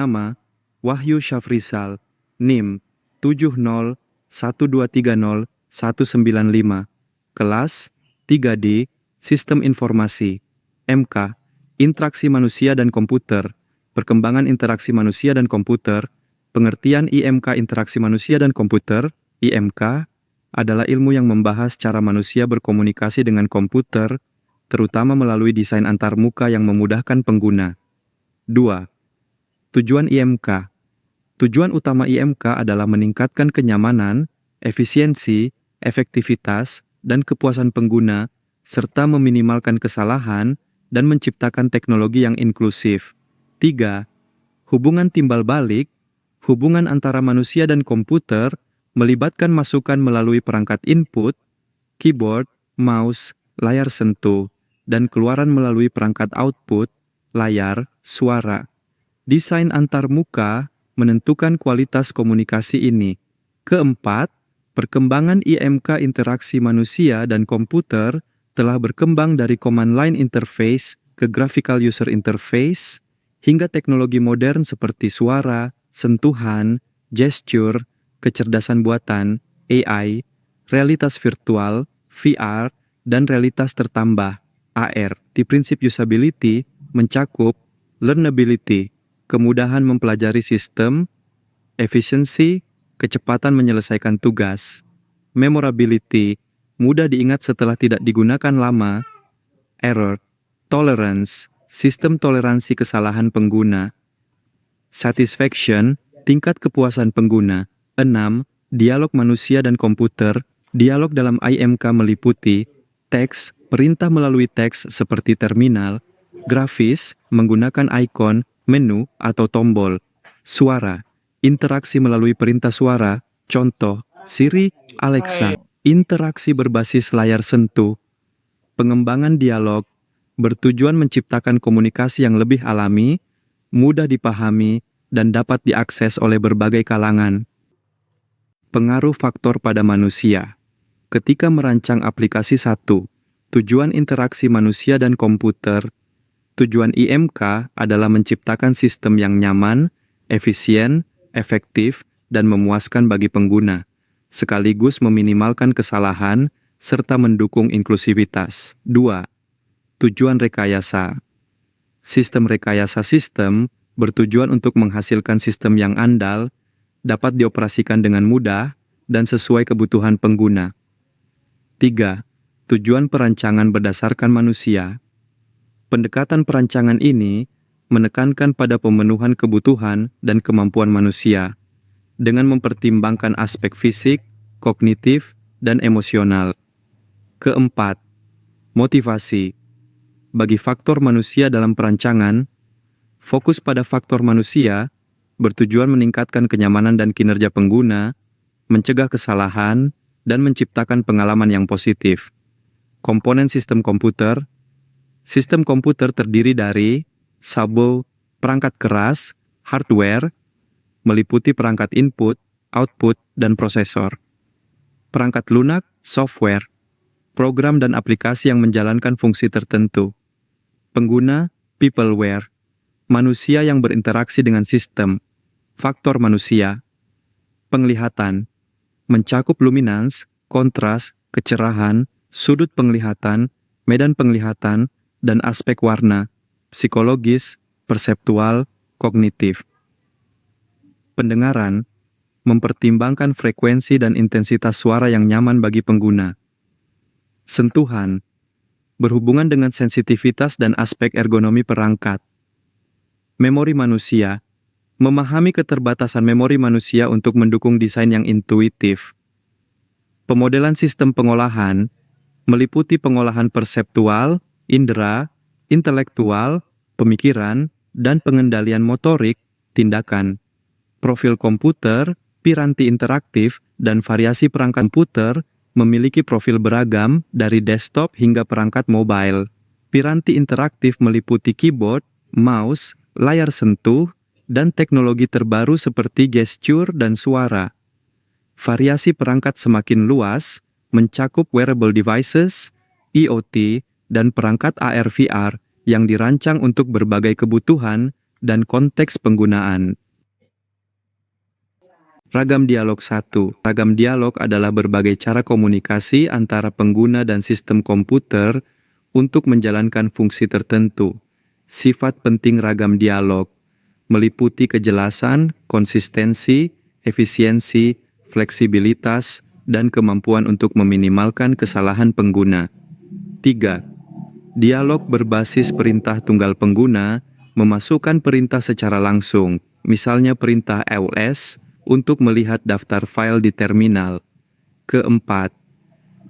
Nama, Wahyu Syafrizal, NIM 701230195. Kelas 3D, Sistem Informasi, MK, Interaksi Manusia dan Komputer, Perkembangan Interaksi Manusia dan Komputer, Pengertian IMK Interaksi Manusia dan Komputer, IMK, adalah ilmu yang membahas cara manusia berkomunikasi dengan komputer, terutama melalui desain antarmuka yang memudahkan pengguna. 2. Tujuan IMK. Tujuan utama IMK adalah meningkatkan kenyamanan, efisiensi, efektivitas, dan kepuasan pengguna, serta meminimalkan kesalahan dan menciptakan teknologi yang inklusif. 3. Hubungan timbal balik. Hubungan antara manusia dan komputer melibatkan masukan melalui perangkat input, keyboard, mouse, layar sentuh, dan keluaran melalui perangkat output, layar, suara. Desain antarmuka menentukan kualitas komunikasi ini. Keempat, perkembangan IMK interaksi manusia dan komputer telah berkembang dari command line interface ke graphical user interface, hingga teknologi modern seperti suara, sentuhan, gesture, kecerdasan buatan, AI, realitas virtual, VR, dan realitas tertambah, AR. Di prinsip usability mencakup learnability, kemudahan mempelajari sistem, efisiensi, kecepatan menyelesaikan tugas, memorability, mudah diingat setelah tidak digunakan lama, error, tolerance, sistem toleransi kesalahan pengguna, satisfaction, tingkat kepuasan pengguna. 6. Dialog manusia dan komputer. Dialog dalam IMK meliputi teks, perintah melalui teks seperti terminal, grafis, menggunakan ikon, menu, atau tombol, suara, interaksi melalui perintah suara, contoh, Siri, Alexa, interaksi berbasis layar sentuh. Pengembangan dialog bertujuan menciptakan komunikasi yang lebih alami, mudah dipahami, dan dapat diakses oleh berbagai kalangan. Pengaruh faktor pada manusia. Ketika merancang aplikasi 1, tujuan interaksi manusia dan komputer, tujuan IMK adalah menciptakan sistem yang nyaman, efisien, efektif, dan memuaskan bagi pengguna, sekaligus meminimalkan kesalahan, serta mendukung inklusivitas. 2. Tujuan rekayasa. Sistem rekayasa sistem bertujuan untuk menghasilkan sistem yang andal, dapat dioperasikan dengan mudah, dan sesuai kebutuhan pengguna. 3. Tujuan perancangan berdasarkan manusia. Pendekatan perancangan ini menekankan pada pemenuhan kebutuhan dan kemampuan manusia, dengan mempertimbangkan aspek fisik, kognitif, dan emosional. Keempat, motivasi. Bagi faktor manusia dalam perancangan, fokus pada faktor manusia bertujuan meningkatkan kenyamanan dan kinerja pengguna, mencegah kesalahan, dan menciptakan pengalaman yang positif. Komponen sistem komputer. Sistem komputer terdiri dari perangkat keras, hardware, meliputi perangkat input, output, dan prosesor. Perangkat lunak, software, program dan aplikasi yang menjalankan fungsi tertentu. Pengguna, peopleware, manusia yang berinteraksi dengan sistem. Faktor manusia. Penglihatan, mencakup luminance, kontras, kecerahan, sudut penglihatan, medan penglihatan, dan aspek warna, psikologis, perseptual, kognitif. Pendengaran, mempertimbangkan frekuensi dan intensitas suara yang nyaman bagi pengguna. Sentuhan, berhubungan dengan sensitivitas dan aspek ergonomi perangkat. Memori manusia, memahami keterbatasan memori manusia untuk mendukung desain yang intuitif. Pemodelan sistem pengolahan, meliputi pengolahan perseptual, indera, intelektual, pemikiran, dan pengendalian motorik, tindakan. Profil komputer, piranti interaktif, dan variasi perangkat komputer memiliki profil beragam dari desktop hingga perangkat mobile. Piranti interaktif meliputi keyboard, mouse, layar sentuh, dan teknologi terbaru seperti gesture dan suara. Variasi perangkat semakin luas, mencakup wearable devices, IoT, dan perangkat AR/VR yang dirancang untuk berbagai kebutuhan dan konteks penggunaan. Ragam dialog 1. Ragam dialog adalah berbagai cara komunikasi antara pengguna dan sistem komputer untuk menjalankan fungsi tertentu. Sifat penting ragam dialog meliputi kejelasan, konsistensi, efisiensi, fleksibilitas, dan kemampuan untuk meminimalkan kesalahan pengguna. 3. Dialog berbasis perintah tunggal pengguna memasukkan perintah secara langsung, misalnya perintah ls untuk melihat daftar file di terminal. Keempat,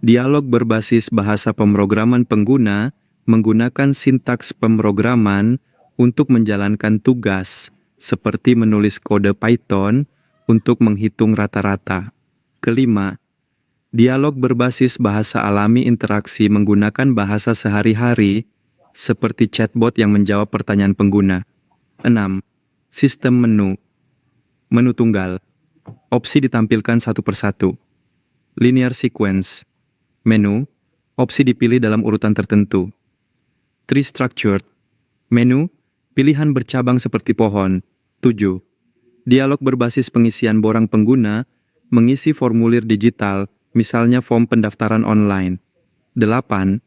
dialog berbasis bahasa pemrograman pengguna menggunakan sintaks pemrograman untuk menjalankan tugas, seperti menulis kode Python untuk menghitung rata-rata. Kelima, dialog berbasis bahasa alami interaksi menggunakan bahasa sehari-hari, seperti chatbot yang menjawab pertanyaan pengguna. 6. Sistem menu. Menu tunggal. Opsi ditampilkan satu persatu. Linear sequence. Menu. Opsi dipilih dalam urutan tertentu. Tree structured. Menu. Pilihan bercabang seperti pohon. 7. Dialog berbasis pengisian borang pengguna, mengisi formulir digital, misalnya form pendaftaran online. 8.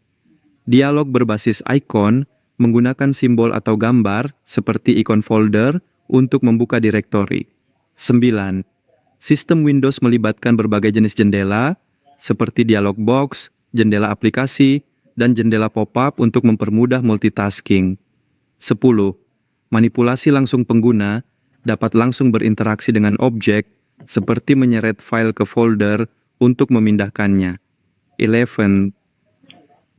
Dialog berbasis ikon, menggunakan simbol atau gambar, seperti ikon folder, untuk membuka direktori. 9. Sistem Windows melibatkan berbagai jenis jendela, seperti dialog box, jendela aplikasi, dan jendela pop-up untuk mempermudah multitasking. 10. Manipulasi langsung pengguna dapat langsung berinteraksi dengan objek, seperti menyeret file ke folder untuk memindahkannya. 11.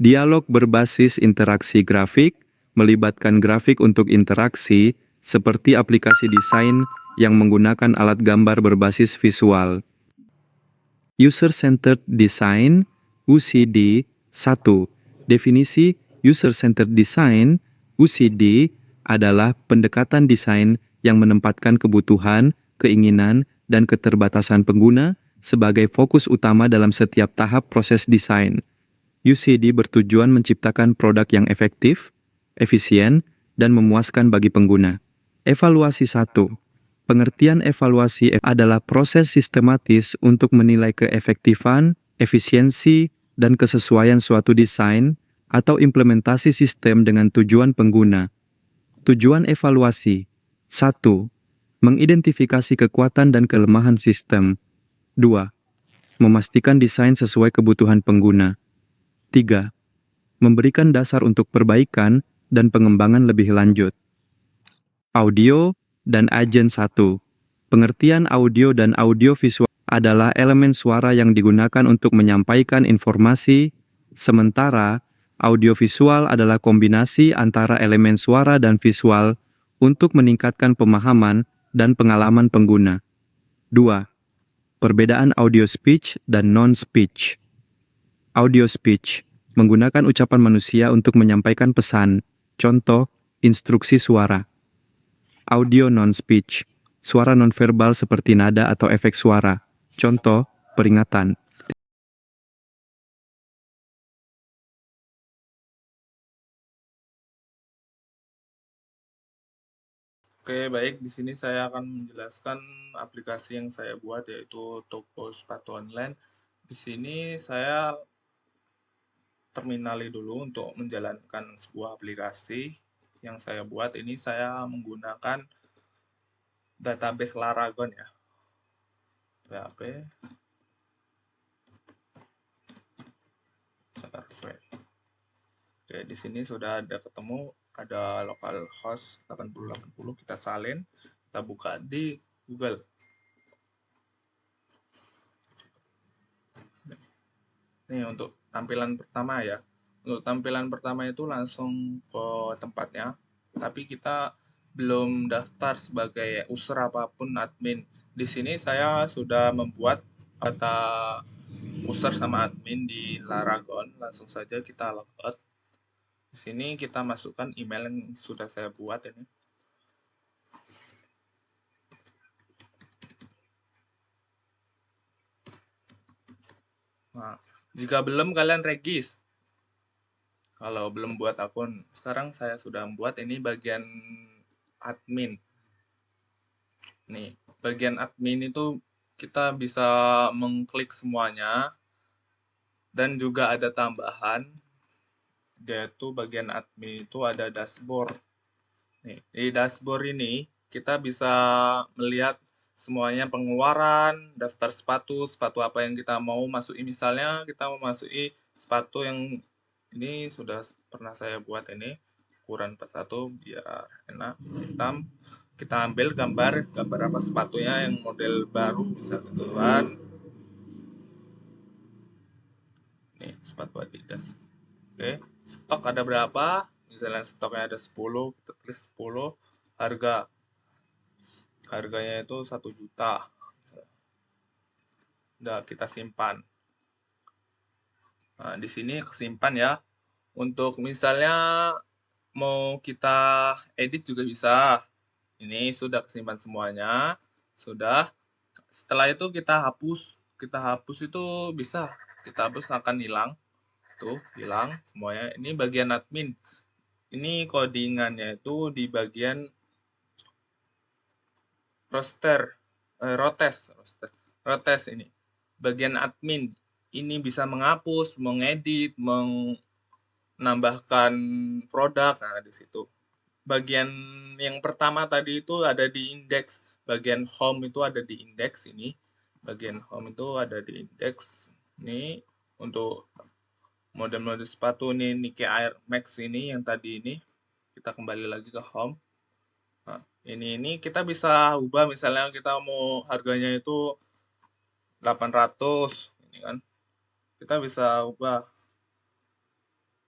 Dialog berbasis interaksi grafik melibatkan grafik untuk interaksi, seperti aplikasi desain yang menggunakan alat gambar berbasis visual. User-Centered Design, UCD. 1. Definisi User-Centered Design, UCD, adalah pendekatan desain yang menempatkan kebutuhan, keinginan, dan keterbatasan pengguna sebagai fokus utama dalam setiap tahap proses desain. UCD bertujuan menciptakan produk yang efektif, efisien, dan memuaskan bagi pengguna. Evaluasi 1. Pengertian evaluasi adalah proses sistematis untuk menilai keefektifan, efisiensi, dan kesesuaian suatu desain atau implementasi sistem dengan tujuan pengguna. Tujuan evaluasi. 1. Mengidentifikasi kekuatan dan kelemahan sistem. 2. Memastikan desain sesuai kebutuhan pengguna. 3. Memberikan dasar untuk perbaikan dan pengembangan lebih lanjut. Audio dan agen 1. Pengertian audio dan audiovisual adalah elemen suara yang digunakan untuk menyampaikan informasi, sementara audiovisual adalah kombinasi antara elemen suara dan visual untuk meningkatkan pemahaman dan pengalaman pengguna. 2. Perbedaan audio speech dan non-speech. Audio speech menggunakan ucapan manusia untuk menyampaikan pesan, contoh, instruksi suara. Audio non-speech, suara nonverbal seperti nada atau efek suara, contoh, peringatan. Oke, baik. Di sini saya akan menjelaskan aplikasi yang saya buat, yaitu toko sepatu online. Di sini saya terminali dulu untuk menjalankan sebuah aplikasi yang saya buat. Ini saya menggunakan database Laragon ya. PHP server. Oke, di sini sudah ada ketemu, ada localhost 8080, kita salin, kita buka di Google. Nih untuk tampilan pertama ya. Untuk tampilan pertama itu langsung ke tempatnya. Tapi kita belum daftar sebagai user apapun admin. Di sini saya sudah membuat data user sama admin di Laragon. Langsung saja kita logout. Di sini kita masukkan email yang sudah saya buat ini. Nah, jika belum kalian regis. Kalau belum buat akun, sekarang saya sudah membuat ini bagian admin. Nih, bagian admin itu kita bisa mengklik semuanya dan juga ada tambahan, yaitu bagian admin itu ada dashboard. Nih, di dashboard ini kita bisa melihat semuanya pengeluaran, daftar sepatu, sepatu apa yang kita mau masuki. Misalnya kita mau masuki sepatu yang ini sudah pernah saya buat ini, ukuran 41 biar enak, hitam. Kita ambil gambar apa sepatunya yang model baru bisa gitu kan. Nih, sepatu Adidas. Oke, stok ada berapa? Misalnya stoknya ada 10, kita tulis 10. Harganya itu 1 juta. Udah kita simpan. Nah, di sini kesimpan ya. Untuk misalnya mau kita edit juga bisa. Ini sudah kesimpan semuanya. Sudah. Setelah itu kita hapus. Kita hapus itu bisa. Kita hapus akan hilang. Tuh, hilang semuanya. Ini bagian admin. Ini codingannya itu di bagian rotes ini. Bagian admin ini bisa menghapus, mengedit, menambahkan produk. Nah, di situ. Bagian yang pertama tadi itu ada di indeks. Bagian home itu ada di indeks ini. Bagian home itu ada di indeks. Ini untuk model-model sepatu nih Nike Air Max ini yang tadi ini. Kita kembali lagi ke home. Nah, ini kita bisa ubah misalnya kita mau harganya itu 800 ini kan. Kita bisa ubah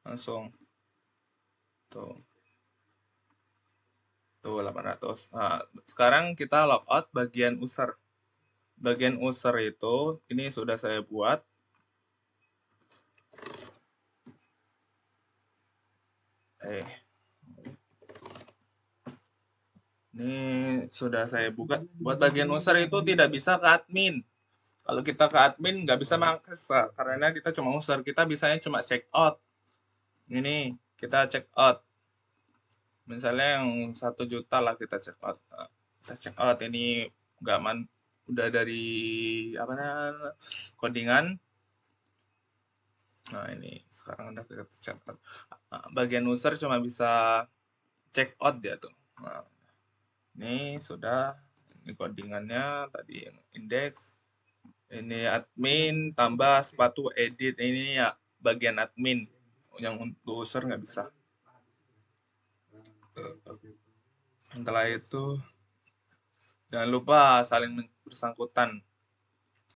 langsung. Tuh. Tuh 800. Nah, sekarang kita logout bagian user. Bagian user itu ini sudah saya buat. Ini sudah saya buka. Buat bagian user itu tidak bisa ke admin. Kalau kita ke admin nggak bisa mengakses karena kita cuma user. Kita bisanya cuma check out. Ini kita check out. Misalnya yang 1 juta lah kita check out. Nah, kita check out ini nggak udah dari apa namanya codingan. Nah ini sekarang udah kita check out. Nah, bagian user cuma bisa check out dia tuh. Nah, ini sudah ini codingannya tadi yang indeks. Ini admin tambah sepatu edit ini ya bagian admin yang untuk user nggak bisa. Setelah itu jangan lupa saling bersangkutan